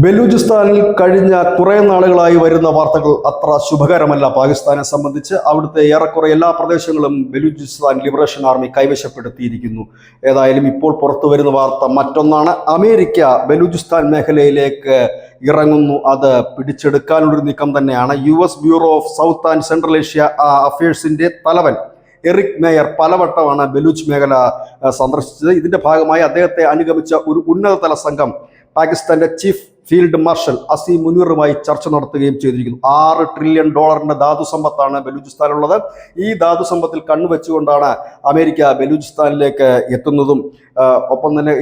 ബലൂചിസ്ഥാനിൽ കഴിഞ്ഞ കുറേ നാളുകളായി വരുന്ന വാർത്തകൾ അത്ര ശുഭകരമല്ല. പാകിസ്ഥാനെ സംബന്ധിച്ച് അവിടുത്തെ ഏറെക്കുറെ എല്ലാ പ്രദേശങ്ങളും ബലൂചിസ്ഥാൻ ലിബറേഷൻ ആർമി കൈവശപ്പെടുത്തിയിരിക്കുന്നു. ഏതായാലും ഇപ്പോൾ പുറത്തു വരുന്ന വാർത്ത മറ്റൊന്നാണ്. അമേരിക്ക ബലൂചിസ്ഥാൻ മേഖലയിലേക്ക് ഇറങ്ങുന്നു. അത് പിടിച്ചെടുക്കാനുള്ളൊരു നീക്കം തന്നെയാണ്. US bureau of south and central Asia അഫയേഴ്സിന്റെ തലവൻ എറിക് മേയർ പലവട്ടമാണ് ബലൂച്ച് മേഖല സന്ദർശിച്ചത്. ഇതിന്റെ ഭാഗമായി അദ്ദേഹത്തെ അനുഗമിച്ച ഒരു ഉന്നതതല സംഘം പാകിസ്ഥാന്റെ ചീഫ് ഫീൽഡ് മാർഷൽ അസീം മുനീറുമായി ചർച്ച നടത്തുകയും ചെയ്തിരിക്കുന്നു. $6 ട്രില്യൺ ധാതു സമ്പത്താണ് ബലൂചിസ്ഥാനുള്ളത്. ഈ ധാതു സമ്പത്തിൽ കണ്ണുവെച്ചുകൊണ്ടാണ് അമേരിക്ക ബലൂചിസ്ഥാനിലേക്ക് എത്തുന്നതും ഒപ്പം തന്നെ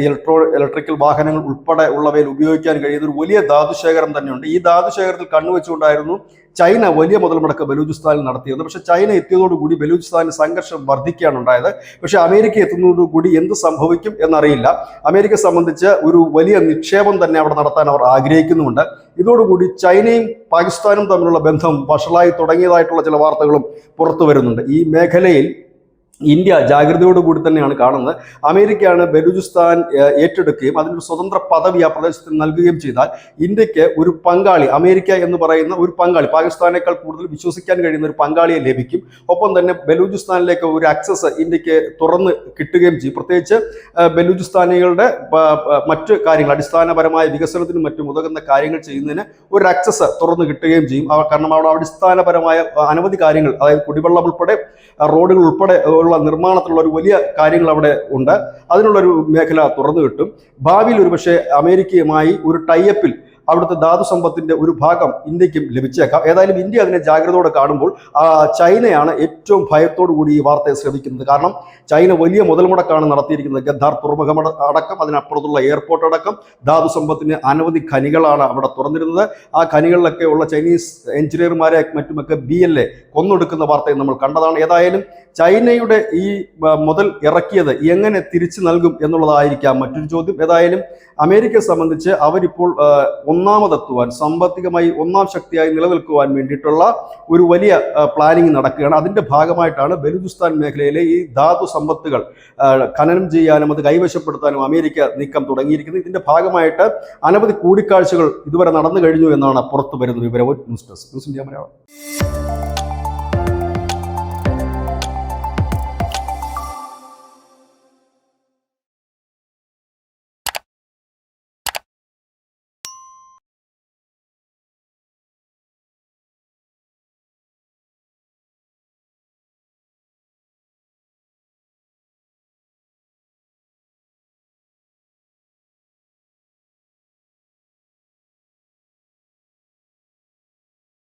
ഇലക്ട്രിക്കൽ വാഹനങ്ങൾ ഉൾപ്പെടെ ഉള്ളവയിൽ ഉപയോഗിക്കാൻ കഴിയുന്ന ഒരു വലിയ ധാതുശേഖരം തന്നെയുണ്ട്. ഈ ധാതുശേഖരത്തിൽ കണ്ണുവെച്ചുകൊണ്ടായിരുന്നു ചൈന വലിയ മുതൽ മുടക്ക് ബലൂചിസ്ഥാനിൽ നടത്തിയത്. പക്ഷേ ചൈന എത്തിയതോടുകൂടി ബലൂചിസ്ഥാനിൽ സംഘർഷം വർദ്ധിക്കുകയാണ് ഉണ്ടായത്. പക്ഷേ അമേരിക്ക എത്തുന്നതോടുകൂടി എന്ത് സംഭവിക്കും എന്നറിയില്ല. അമേരിക്കയെ സംബന്ധിച്ച് ഒരു വലിയ നിക്ഷേപം തന്നെ അവിടെ നടത്താൻ അവർ ആഗ്രഹിക്കുന്നുമുണ്ട്. ഇതോടുകൂടി ചൈനയും പാകിസ്ഥാനും തമ്മിലുള്ള ബന്ധം വഷളായി തുടങ്ങിയതായിട്ടുള്ള ചില വാർത്തകളും പുറത്തു വരുന്നുണ്ട്. ഈ മേഖലയിൽ ഇന്ത്യ ജാഗ്രതയോടുകൂടി തന്നെയാണ് കാണുന്നത്. അമേരിക്കയാണ് ബലൂചിസ്ഥാൻ ഏറ്റെടുക്കുകയും അതിനൊരു സ്വതന്ത്ര പദവി ആ പ്രദേശത്തിന് നൽകുകയും ചെയ്താൽ ഇന്ത്യക്ക് ഒരു പങ്കാളി, അമേരിക്ക എന്ന് പറയുന്ന ഒരു പങ്കാളി, പാകിസ്ഥാനേക്കാൾ കൂടുതൽ വിശ്വസിക്കാൻ കഴിയുന്ന ഒരു പങ്കാളിയെ ലഭിക്കും. ഒപ്പം തന്നെ ബലൂചിസ്ഥാനിലേക്ക് ഒരു ആക്സസ് ഇന്ത്യക്ക് തുറന്ന് കിട്ടുകയും ചെയ്യും. പ്രത്യേകിച്ച് ബലൂചിസ്ഥാനികളുടെ മറ്റ് കാര്യങ്ങൾ, അടിസ്ഥാനപരമായ വികസനത്തിനും മറ്റും ഉതകുന്ന കാര്യങ്ങൾ ചെയ്യുന്നതിന് ഒരു ആക്സസ് തുറന്ന് കിട്ടുകയും ചെയ്യും. കാരണം അവിടെ അടിസ്ഥാനപരമായ അനവധി കാര്യങ്ങൾ, അതായത് കുടിവെള്ളം ഉൾപ്പെടെ റോഡുകൾ ഉൾപ്പെടെ നിർമ്മാണത്തിലുള്ള ഒരു വലിയ കാര്യങ്ങൾ അവിടെ ഉണ്ട്. അതിനുള്ളൊരു മേഖല തുറന്നു കിട്ടും. ഭാവിയിൽ ഒരുപക്ഷെ അമേരിക്കയുമായി ഒരു ടൈഅപ്പിൽ അവിടുത്തെ ധാതു സമ്പത്തിന്റെ ഒരു ഭാഗം ഇന്ത്യക്കും ലഭിച്ചേക്കാം. ഏതായാലും ഇന്ത്യ അതിനെ ജാഗ്രതയോടെ കാണുമ്പോൾ ചൈനയാണ് ഏറ്റവും ഭയത്തോടു കൂടി ഈ വാർത്തയെ ശ്രമിക്കുന്നത്. കാരണം ചൈന വലിയ മുതൽ മുടക്കാണ് നടത്തിയിരിക്കുന്നത്. ഗദ്ദാർ തുറമുഖം അടക്കം, അതിനപ്പുറത്തുള്ള എയർപോർട്ട് അടക്കം ധാതു സമ്പത്തിന് അനവധി ഖനികളാണ് അവിടെ തുറന്നിരുന്നത്. ആ ഖനികളിലൊക്കെ ഉള്ള ചൈനീസ് എഞ്ചിനീയർമാരെ മറ്റുമൊക്കെ BLA കൊന്നൊടുക്കുന്ന വാർത്തയും നമ്മൾ കണ്ടതാണ്. ഏതായാലും ചൈനയുടെ ഈ മുതൽ ഇറക്കിയത് എങ്ങനെ തിരിച്ചു നൽകും എന്നുള്ളതായിരിക്കാം മറ്റൊരു ചോദ്യം. ഏതായാലും അമേരിക്കയെ സംബന്ധിച്ച് അവരിപ്പോൾ ഒന്നാമതെത്തുവാൻ, സാമ്പത്തികമായി ഒന്നാം ശക്തിയായി നിലനിൽക്കുവാൻ വേണ്ടിയിട്ടുള്ള ഒരു വലിയ പ്ലാനിങ് നടക്കുകയാണ്. അതിൻ്റെ ഭാഗമായിട്ടാണ് ബലൂചിസ്ഥാൻ മേഖലയിലെ ഈ ധാതു സമ്പത്തുകൾ ഖനനം ചെയ്യാനും അത് കൈവശപ്പെടുത്താനും അമേരിക്ക നീക്കം തുടങ്ങിയിരിക്കുന്നത്. ഇതിൻ്റെ ഭാഗമായിട്ട് അനവധി കൂടിക്കാഴ്ചകൾ ഇതുവരെ നടന്നു കഴിഞ്ഞു എന്നാണ് പുറത്തു വരുന്ന വിവരം. News desk, news India Malayalam.